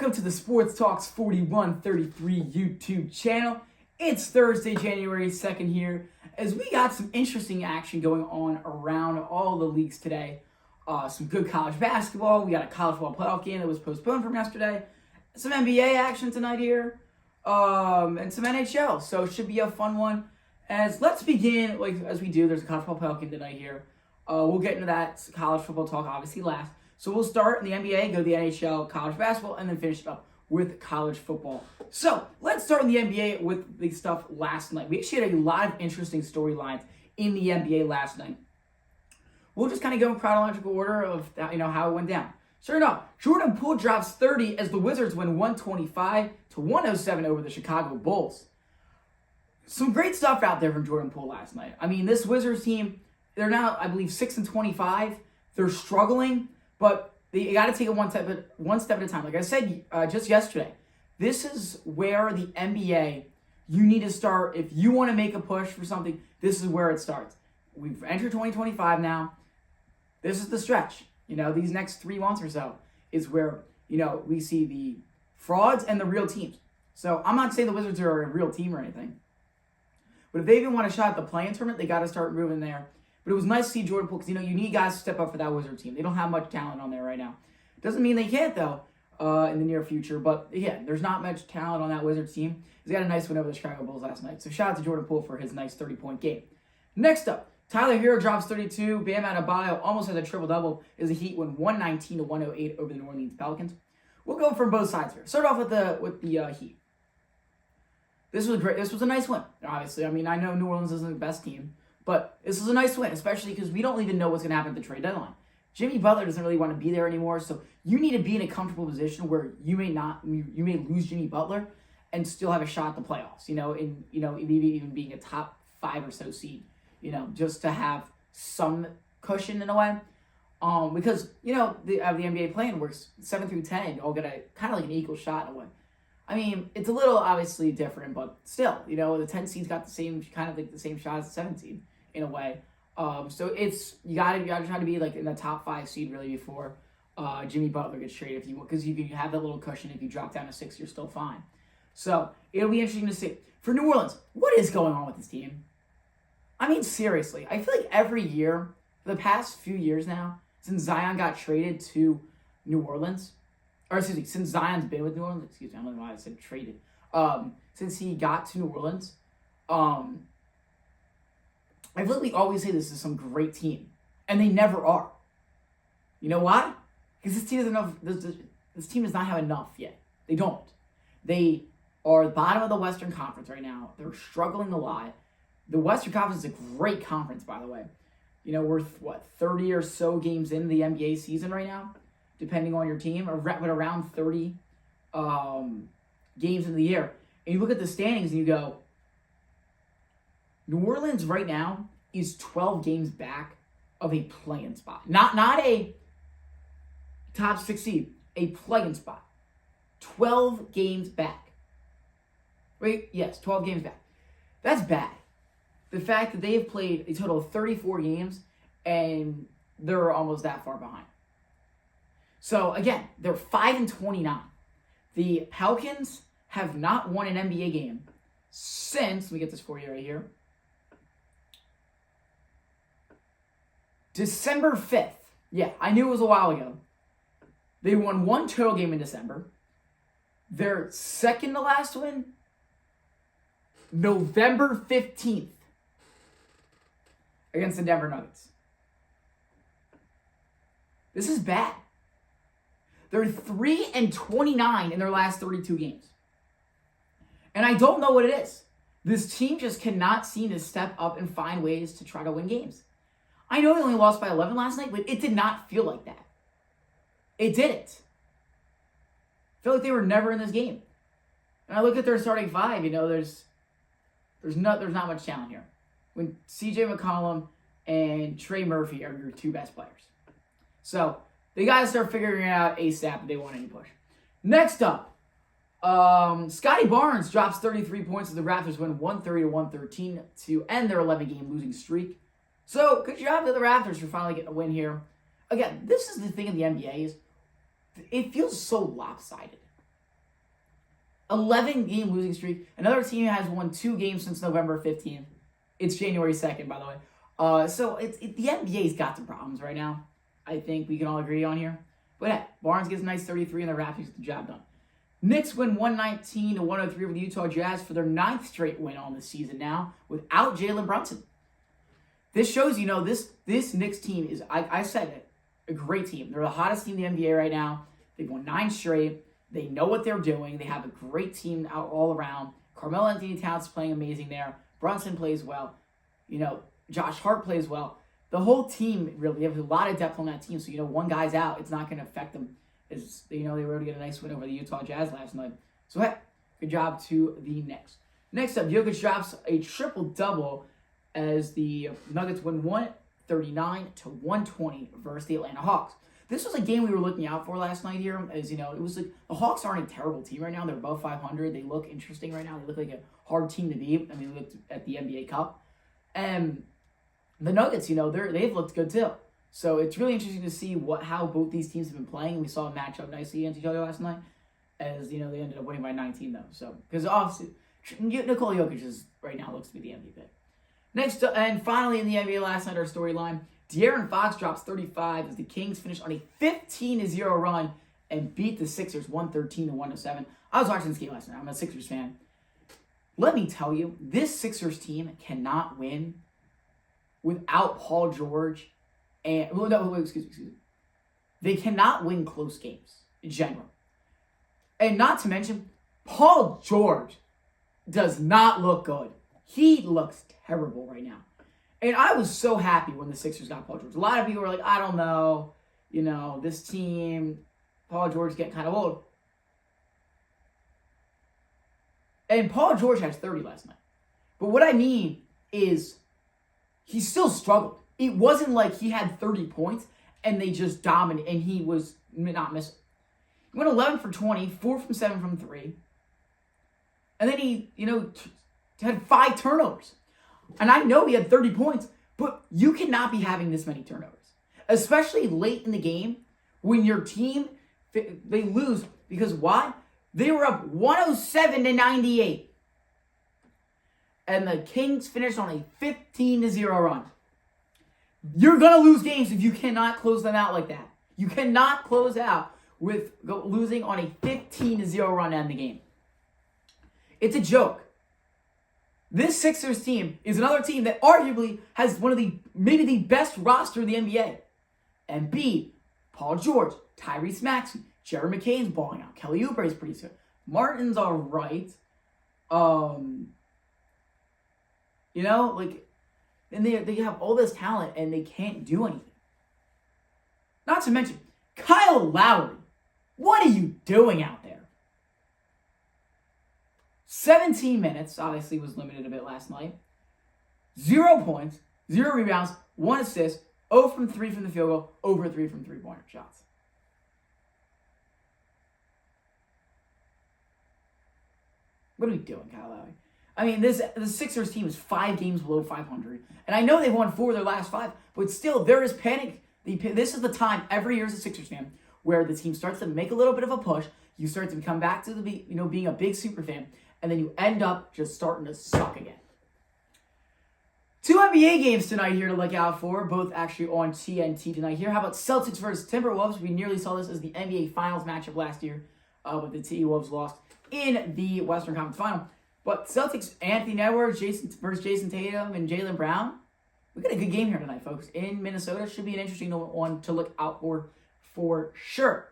Welcome to the Sports Talks 4133 YouTube channel. It's Thursday, January 2nd here, as we got some interesting action going on around all the leagues today. Some good college basketball. We got a college football playoff game that was postponed from yesterday. Some NBA action tonight here, and some NHL. So it should be a fun one. Let's begin, as we do, there's a college football playoff game tonight here. We'll get into that college football talk obviously last. So we'll start in the NBA, go to the NHL, college basketball, and then finish it up with college football. So let's start in the NBA with the stuff last night. We actually had a lot of interesting storylines in the NBA last night. We'll just kind of go in chronological order of how it went down. Sure enough, Jordan Poole drops 30 as the Wizards win 125-107 over the Chicago Bulls. Some great stuff out there from Jordan Poole last night. I mean, this Wizards team, they're now, I believe, 6-25. They're struggling, but you got to take it one step at a time. Like I said just yesterday, this is where the NBA, you need to start. If you want to make a push for something, this is where it starts. We've entered 2025 now. This is the stretch. These next 3 months or so is where, we see the frauds and the real teams. So I'm not saying the Wizards are a real team or anything. But if they even want a shot at the play-in tournament, they got to start moving there. But it was nice to see Jordan Poole because, you need guys to step up for that Wizard team. They don't have much talent on there right now. Doesn't mean they can't, though, in the near future. But, yeah, there's not much talent on that Wizards team. He's got a nice win over the Chicago Bulls last night. So shout out to Jordan Poole for his nice 30-point game. Next up, Tyler Hero drops 32. Bam Adebayo almost has a triple-double as the Heat win 119-108 over the New Orleans Pelicans. We'll go from both sides here. Start off with the Heat. This was great. This was a nice win, obviously. I mean, I know New Orleans isn't the best team, but this was a nice win, especially because we don't even know what's going to happen at the trade deadline. Jimmy Butler doesn't really want to be there anymore, so you need to be in a comfortable position where you may lose Jimmy Butler and still have a shot at the playoffs. Maybe even being a top 5 or so seed. Just to have some cushion in a way. Because the NBA play-in works 7 through 10, all get a kind of like an equal shot in a way. I mean, it's a little obviously different, but still, the 10 seed's got the same shot as the 7 seed in a way. So it's you gotta try to be like in the top 5 seed really before Jimmy Butler gets traded if you want, because you can have that little cushion. If you drop down to 6, you're still fine. So it'll be interesting to see for New Orleans what is going on with this team. I mean, seriously, I feel like every year for the past few years now, since Zion got traded to New Orleans. Since Zion's been with New Orleans, I don't know why I said traded. Since he got to New Orleans, I feel like we always say this is some great team, and they never are. You know why? Because this team is enough. This team does not have enough yet. They don't. They are the bottom of the Western Conference right now. They're struggling a lot. The Western Conference is a great conference, by the way. We're 30 or so games into the NBA season right now, depending on your team, or around 30 games in the year. And you look at the standings and you go, New Orleans right now is 12 games back of a play-in spot. Not a top 6 seed, a play-in spot. 12 games back. Right? Yes, 12 games back. That's bad. The fact that they have played a total of 34 games and they're almost that far behind. So, again, they're 5-29. The Pelicans have not won an NBA game since, let me get this for you right here, December 5th. Yeah, I knew it was a while ago. They won 1 total game in December. Their second to last win, November 15th, against the Denver Nuggets. This is bad. They're 3-29 in their last 32 games. And I don't know what it is. This team just cannot seem to step up and find ways to try to win games. I know they only lost by 11 last night, but it did not feel like that. It didn't. I feel like they were never in this game. And I look at their starting 5, there's not much talent here. When CJ McCollum and Trey Murphy are your 2 best players. So they got to start figuring it out ASAP if they want any push. Next up, Scotty Barnes drops 33 points as the Raptors win 130-113 to end their 11-game losing streak. So good job to the Raptors for finally getting a win here. Again, this is the thing in the NBA is it feels so lopsided. 11-game losing streak. Another team has won 2 games since November 15th. It's January 2nd, by the way. So the NBA's got some problems right now. I think we can all agree on here. But hey, Barnes gets a nice 33 and the Raptors get the job done. Knicks win 119-103 over the Utah Jazz for their 9th straight win on the season now without Jalen Brunson. This shows, this Knicks team is, I said it, a great team. They're the hottest team in the NBA right now. They've won 9 straight. They know what they're doing. They have a great team out all around. Carmelo Anthony Towns is playing amazing there. Brunson plays well. Josh Hart plays well. The whole team, really, they have a lot of depth on that team. So, one guy's out. It's not going to affect them. They were able to get a nice win over the Utah Jazz last night. So, hey, good job to the Knicks. Next up, Jokic drops a triple-double as the Nuggets win 139-120 versus the Atlanta Hawks. This was a game we were looking out for last night here. As it was like the Hawks aren't a terrible team right now. They're above 500. They look interesting right now. They look like a hard team to beat. I mean, we looked at the NBA Cup. And the Nuggets, they've looked good too. So it's really interesting to see how both these teams have been playing. We saw them match up nicely against each other last night. As, they ended up winning by 19 though. So, because obviously, Nikola Jokic right now looks to be the MVP. Next, and finally in the NBA last night, our storyline, De'Aaron Fox drops 35 as the Kings finish on a 15-0 run and beat the Sixers 113-107. I was watching this game last night. I'm a Sixers fan. Let me tell you, this Sixers team cannot win without Paul George excuse me. They cannot win close games in general. And not to mention, Paul George does not look good. He looks terrible right now. And I was so happy when the Sixers got Paul George. A lot of people were like, I don't know, this team, Paul George getting kind of old. And Paul George has 30 last night. But what I mean is he still struggled. It wasn't like he had 30 points and they just dominated and he was not missing. He went 11 for 20, 4 from 7 from 3. And then he, had 5 turnovers. And I know he had 30 points, but you cannot be having this many turnovers. Especially late in the game when your team, they lose. Because why? They were up 107-98. And the Kings finished on a 15-0 run. You're going to lose games if you cannot close them out like that. You cannot close out with losing on a 15-0 run to end the game. It's a joke. This Sixers team is another team that arguably has maybe the best roster in the NBA. Embiid, Paul George, Tyrese Maxey, Jared McCain's balling out. Kelly Oubre is pretty good. Martin's all right. And they have all this talent and they can't do anything. Not to mention, Kyle Lowry. What are you doing out there? 17 minutes, obviously was limited a bit last night. 0 points, 0 rebounds, 1 assist, 0 from 3 from the field goal, over 3 from three-pointer shots. What are we doing, Kyle Lowry? I mean, the Sixers team is 5 games below 500. And I know they've won 4 of their last 5, but still, there is panic. This is the time every year as a Sixers fan where the team starts to make a little bit of a push. You start to come back to being a big super fan, and then you end up just starting to suck again. 2 NBA games tonight here to look out for, both actually on TNT tonight here. How about Celtics versus Timberwolves? We nearly saw this as the NBA Finals matchup last year, but the T-Wolves lost in the Western Conference Final. But Celtics, Anthony Edwards versus Jason Tatum and Jaylen Brown. We got a good game here tonight, folks. In Minnesota, should be an interesting one to look out for sure.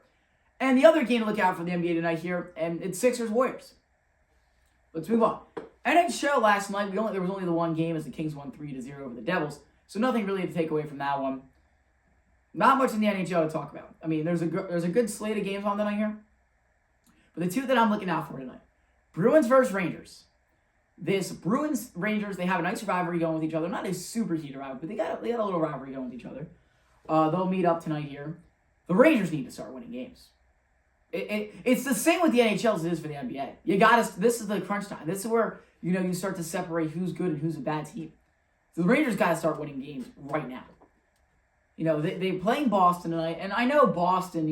And the other game to look out for the NBA tonight here, and it's Sixers-Warriors. Let's move on. NHL last night, there was only the one game as the Kings won 3-0 over the Devils. So nothing really to take away from that one. Not much in the NHL to talk about. I mean, there's a good slate of games on tonight here. But the 2 that I'm looking out for tonight, Bruins versus Rangers. This Bruins-Rangers, they have a nice rivalry going with each other. Not a super heated rivalry, but they got a little rivalry going with each other. They'll meet up tonight here. The Rangers need to start winning games. It's the same with the NHL as it is for the NBA. This is the crunch time. This is where, you start to separate who's good and who's a bad team. So the Rangers got to start winning games right now. They're playing Boston tonight, and I know Boston,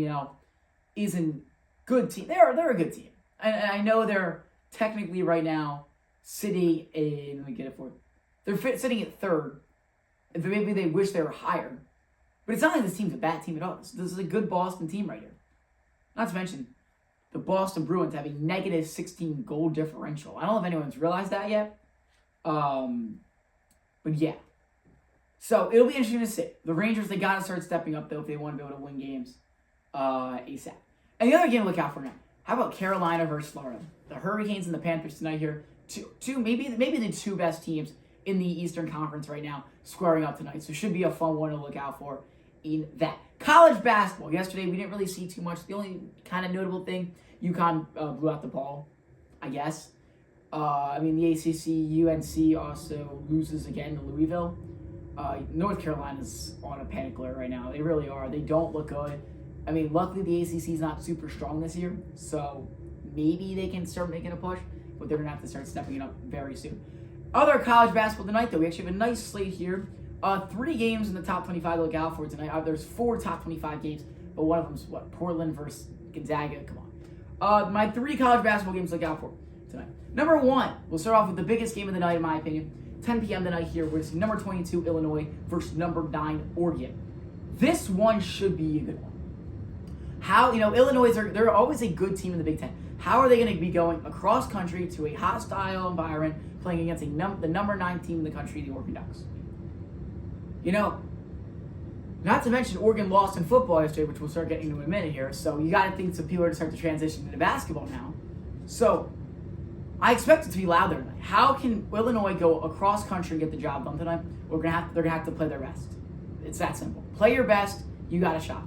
isn't good team. They're a good team. And I know they're technically right now sitting in, let me get it for you. They're sitting at third. And maybe they wish they were higher. But it's not like this team's a bad team at all. This is a good Boston team right here. Not to mention, the Boston Bruins have a negative 16 goal differential. I don't know if anyone's realized that yet. But yeah. So it'll be interesting to see. The Rangers, they got to start stepping up, though, if they want to be able to win games ASAP. And the other game to look out for now. How about Carolina versus Florida? The Hurricanes and the Panthers tonight here. Maybe the two best teams in the Eastern Conference right now squaring up tonight. So it should be a fun one to look out for in that. College basketball. Yesterday, we didn't really see too much. The only kind of notable thing, UConn blew out the ball, I guess. The ACC, UNC also loses again to Louisville. North Carolina's on a panic alert right now. They really are. They don't look good. Luckily the ACC is not super strong this year, so maybe they can start making a push, but they're going to have to start stepping it up very soon. Other college basketball tonight, though, we actually have a nice slate here. 3 games in the top 25 to look out for tonight. There's 4 top 25 games, but one of them's Portland versus Gonzaga. Come on. My 3 college basketball games to look out for tonight. Number 1, we'll start off with the biggest game of the night, in my opinion. 10 p.m. tonight here. We're going to see number 22 Illinois versus number 9 Oregon. This one should be a good one. Illinois, they're always a good team in the Big Ten. How are they going to be going across country to a hostile environment playing against the number 9 team in the country, the Oregon Ducks? Not to mention Oregon lost in football yesterday, which we'll start getting into in a minute here. So you got to think some people are to start to transition into basketball now. So I expect it to be loud there tonight. How can Illinois go across country and get the job done tonight? They're gonna have to play their best. It's that simple. Play your best. You got a shot.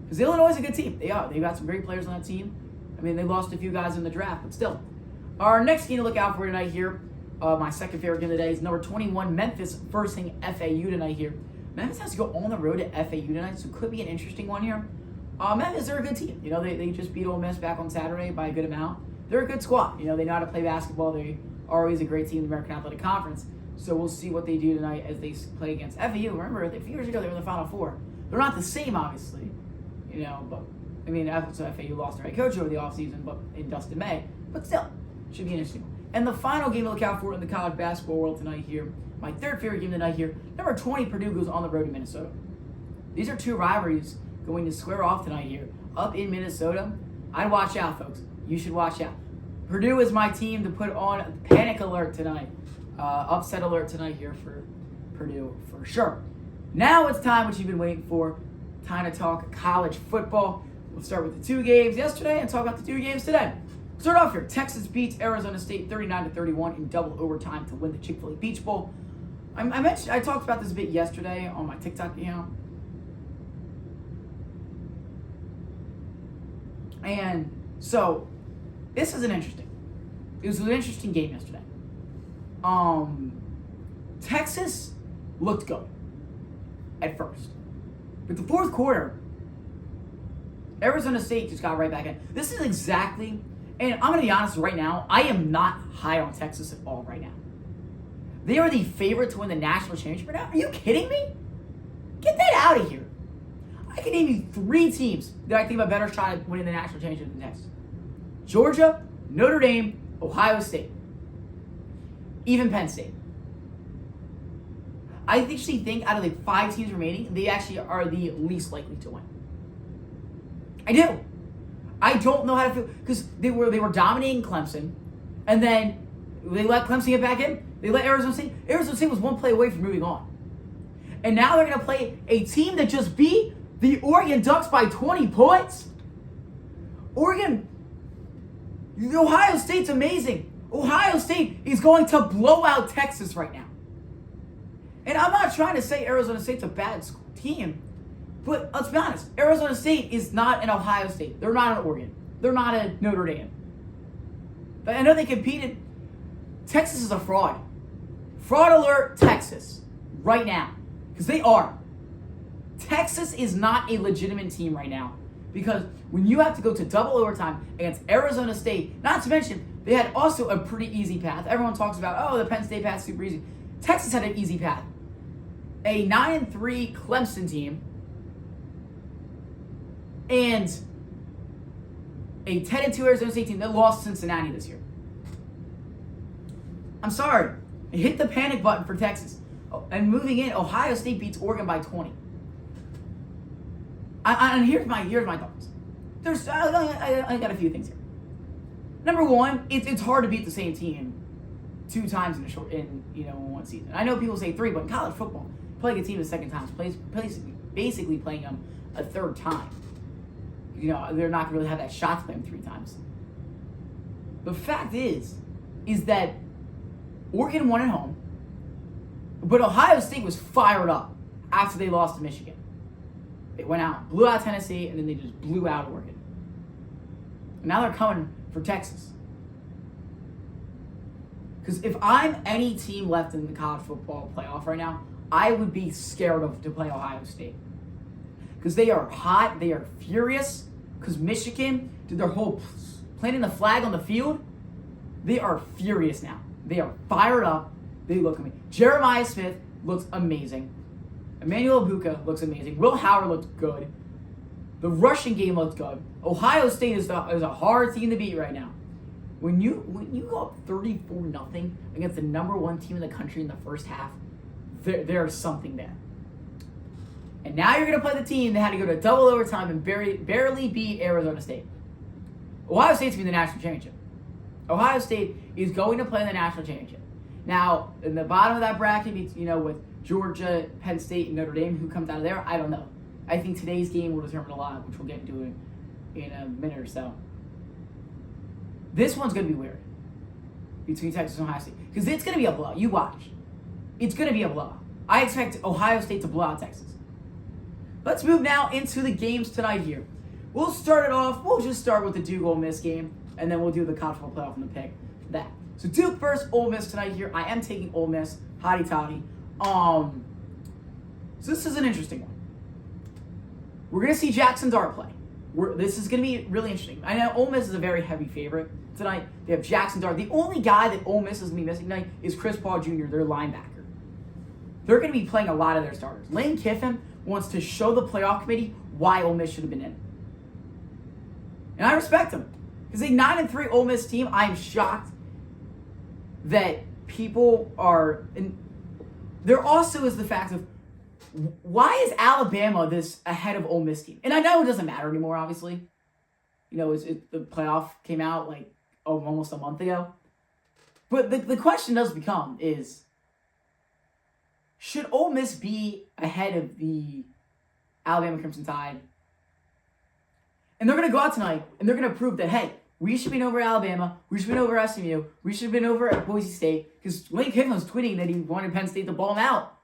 Because Illinois is a good team. They are. They've got some great players on that team. They lost a few guys in the draft, but still. Our next game to look out for tonight here, my second favorite game today, is number 21 Memphis versus FAU tonight here. Memphis has to go on the road to FAU tonight, so it could be an interesting one here. Memphis, they're a good team. They just beat Ole Miss back on Saturday by a good amount. They're a good squad. They know how to play basketball. They are always a great team in the American Athletic Conference. So we'll see what they do tonight as they play against FAU. Remember, a few years ago they were in the Final Four. They're not the same, obviously. So FAU lost their head coach over the offseason, but in Dustin May. But still, should be interesting. And the final game to look out for in the college basketball world tonight here, my third favorite game tonight here, number 20 Purdue goes on the road to Minnesota. These are 2 rivalries going to square off tonight here up in Minnesota. I'd watch out, folks. You should watch out. Purdue is my team to put on panic alert tonight. Upset alert tonight here for Purdue for sure. Now it's time, which you've been waiting for, time to talk college football. We'll start with the 2 games yesterday and talk about the 2 games today. Start off here. Texas beats Arizona State 39-31 in double overtime to win the Chick-fil-A Beach Bowl. I talked about this a bit yesterday on my TikTok account. And so this is it was an interesting game yesterday. Texas looked good at first. But the fourth quarter, Arizona State just got right back in. This is exactly, and I'm going to be honest right now, I am not high on Texas at all right now. They are the favorite to win the national championship right now. Are you kidding me? Get that out of here. I can name you 3 teams that I think have a better shot at winning the national championship than Texas. Georgia, Notre Dame, Ohio State. Even Penn State. I actually think out of the 5 teams remaining, they actually are the least likely to win. I do. I don't know how to feel, because they were dominating Clemson, and then they let Clemson get back in. They let Arizona State. Arizona State was 1 play away from moving on. And now they're going to play a team that just beat the Oregon Ducks by 20 points. Ohio State's amazing. Ohio State is going to blow out Texas right now. And I'm not trying to say Arizona State's a bad team, but let's be honest. Arizona State is not an Ohio State. They're not an Oregon. They're not a Notre Dame. But I know they competed. Texas is a fraud. Fraud alert, Texas. Right now. Because they are. Texas is not a legitimate team right now. Because when you have to go to double overtime against Arizona State, not to mention, they had also a pretty easy path. Everyone talks about, the Penn State path's super easy. Texas had an easy path. A 9-3 Clemson team and a 10-2 Arizona State team that lost to Cincinnati this year. I'm sorry. Hit the panic button for Texas. And moving in, Ohio State beats Oregon by 20. And here's my thoughts. I got a few things here. Number one, it's hard to beat the same team 2 times in one season. I know people say 3, but in college football, playing a team the second time is basically playing them a third time. They're not going to really have that shot to play them 3 times. The fact is that Oregon won at home, but Ohio State was fired up after they lost to Michigan. They went out, blew out Tennessee, and then they just blew out Oregon. And now they're coming for Texas. Because if I'm any team left in the college football playoff right now, I would be scared to play Ohio State. Because they are hot, they are furious. Because Michigan did their whole planting the flag on the field. They are furious now. They are fired up. They look amazing. Jeremiah Smith looks amazing. Emmanuel Abuka looks amazing. Will Howard looked good. The rushing game looked good. Ohio State is a hard team to beat right now. When you go up 34-0 against the number 1 team in the country in the first half, there's something there. And now you're going to play the team that had to go to double overtime and barely beat Arizona State. Ohio State's going to be the national championship. Ohio State is going to play in the national championship. Now, in the bottom of that bracket, with Georgia, Penn State, and Notre Dame, who comes out of there, I don't know. I think today's game will determine a lot, which we'll get into in a minute or so. This one's going to be weird between Texas and Ohio State. Because it's going to be a blowout. You watch. It's going to be a blowout. I expect Ohio State to blow out Texas. Let's move now into the games tonight here. We'll just start with the Duke-Ole Miss game, and then we'll do the college football playoff and the pick that. So Duke versus Ole Miss tonight here. I am taking Ole Miss. Hotty toddy. So this is an interesting one. We're going to see Jackson Dart play. This is going to be really interesting. I know Ole Miss is a very heavy favorite tonight. They have Jackson Dart. The only guy that Ole Miss is going to be missing tonight is Chris Paul Jr., their linebacker. They're going to be playing a lot of their starters. Lane Kiffin wants to show the playoff committee why Ole Miss should have been in. And I respect him. Because a 9-3 Ole Miss team, I am shocked that people are... And there also is the fact of, why is Alabama this ahead of Ole Miss team? And I know it doesn't matter anymore, obviously. The playoff came out almost a month ago. But the question does become is, should Ole Miss be ahead of the Alabama Crimson Tide? And they're going to go out tonight, and they're going to prove that, hey, we should have been over Alabama, we should have been over SMU, we should have been over at Boise State, because Lane Kiffin was tweeting that he wanted Penn State to ball him out.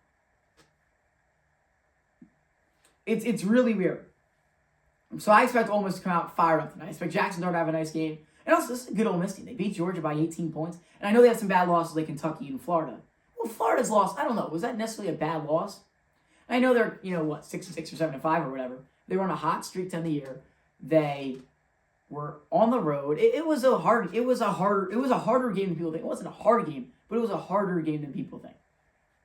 It's really weird. So I expect Ole Miss to come out fired up tonight. I expect Jackson Dart to have a nice game. And also, this is a good Ole Miss team. They beat Georgia by 18 points. And I know they have some bad losses like Kentucky and Florida. Well, Florida's loss, I don't know. Was that necessarily a bad loss? I know they're, 6-6 or 7-5 or whatever. They were on a hot streak to end the year. They were on the road. It was a harder game than people think. It wasn't a hard game, but it was a harder game than people think.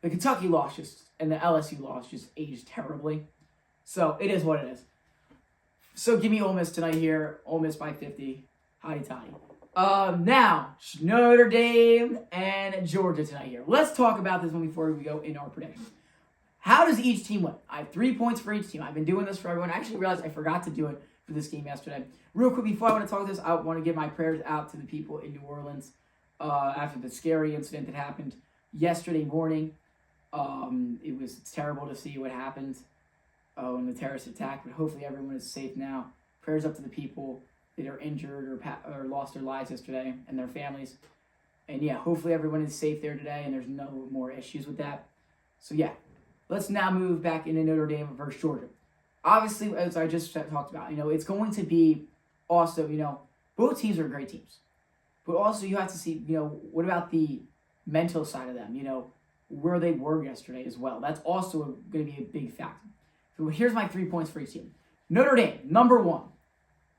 The Kentucky loss and the LSU loss just aged terribly. So it is what it is. So give me Ole Miss tonight here. Ole Miss by 50. Hotty toddy. Now, Notre Dame and Georgia tonight here. Let's talk about this one before we go in our predictions. How does each team win? I have 3 points for each team. I've been doing this for everyone. I actually realized I forgot to do it for this game yesterday. Real quick, before I want to talk this, I want to give my prayers out to the people in New Orleans after the scary incident that happened yesterday morning. It's terrible to see what happened in the terrorist attack, but hopefully everyone is safe now. Prayers up to the people that are injured or lost their lives yesterday and their families. And yeah, hopefully everyone is safe there today and there's no more issues with that. So yeah, let's now move back into Notre Dame versus Georgia. Obviously, as I just talked about, it's going to be also, both teams are great teams. But also you have to see, what about the mental side of them, where they were yesterday as well. That's also going to be a big factor. So here's my 3 points for each team. Notre Dame, number 1.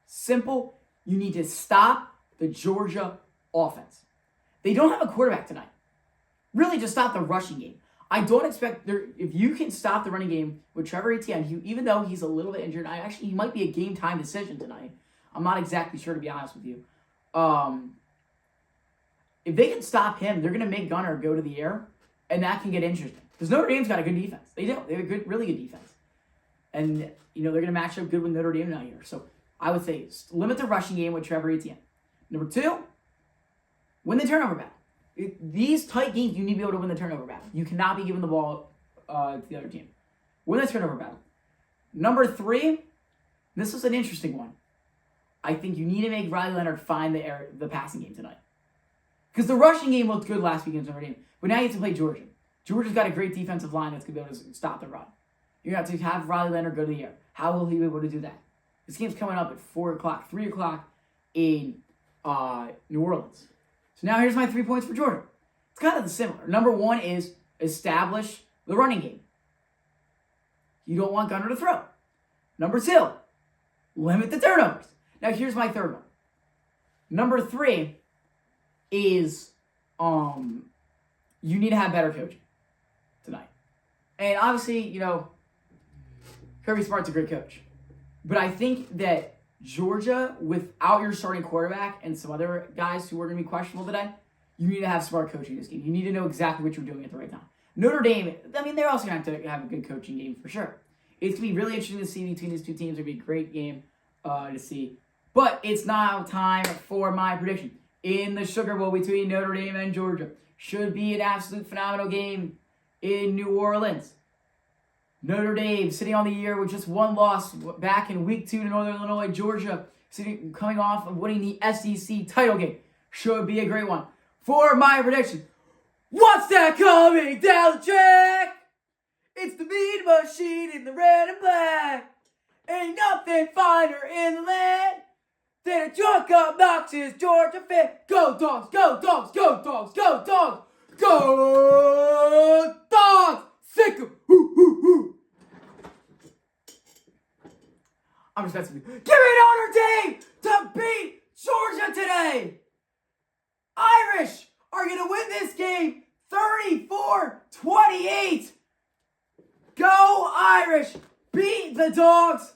Simple. You need to stop the Georgia offense. They don't have a quarterback tonight. Really, just stop the rushing game. I don't expect if you can stop the running game with Trevor Etienne, even though he's a little bit injured, he might be a game time decision tonight. I'm not exactly sure, to be honest with you. If they can stop him, they're going to make Gunner go to the air, and that can get interesting. Because Notre Dame's got a good defense. They do. They have a good, really good defense. And, they're going to match up good with Notre Dame now here. So I would say limit the rushing game with Trevor Etienne. Number 2, win the turnover battle. These tight games, you need to be able to win the turnover battle. You cannot be giving the ball to the other team. Win the turnover battle. Number 3, this is an interesting one. I think you need to make Riley Leonard find the passing game tonight. Because the rushing game looked good last week against Notre Dame. But now you have to play Georgia. Georgia's got a great defensive line that's going to be able to stop the run. You're going to have to have Riley Leonard go to the air. How will he be able to do that? This game's coming up at 4 o'clock, 3 o'clock in New Orleans. So now here's my 3 points for Georgia. It's kind of similar. Number 1 is establish the running game. You don't want Gunner to throw. Number 2, limit the turnovers. Now here's my 3rd one. Number 3 is you need to have better coaching tonight. And obviously, Kirby Smart's a great coach. But I think that Georgia, without your starting quarterback and some other guys who are going to be questionable today, you need to have smart coaching in this game. You need to know exactly what you're doing at the right time. Notre Dame, they're also going to have to have a good coaching game for sure. It's going to be really interesting to see between these two teams. It'll be a great game to see. But it's now time for my prediction. In the Sugar Bowl between Notre Dame and Georgia. Should be an absolute phenomenal game in New Orleans. Notre Dame sitting on the year with just 1 loss back in week 2 to Northern Illinois. Georgia coming off of winning the SEC title game. Should be a great one. For my prediction, what's that coming down the track? It's the Mean Machine in the red and black. Ain't nothing finer in the land than a drunk, obnoxious Georgia fan. Go Dogs, go Dogs, go Dogs, go Dogs, go Dogs! Sick 'em! I'm just messing with you. Give me Notre Dame to beat Georgia today! Irish are going to win this game 34-28. Go Irish! Beat the Dogs!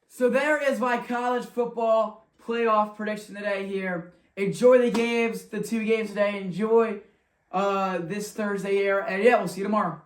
So there is my college football playoff prediction today here. Enjoy the games, the 2 games today. Enjoy this Thursday here. And yeah, we'll see you tomorrow.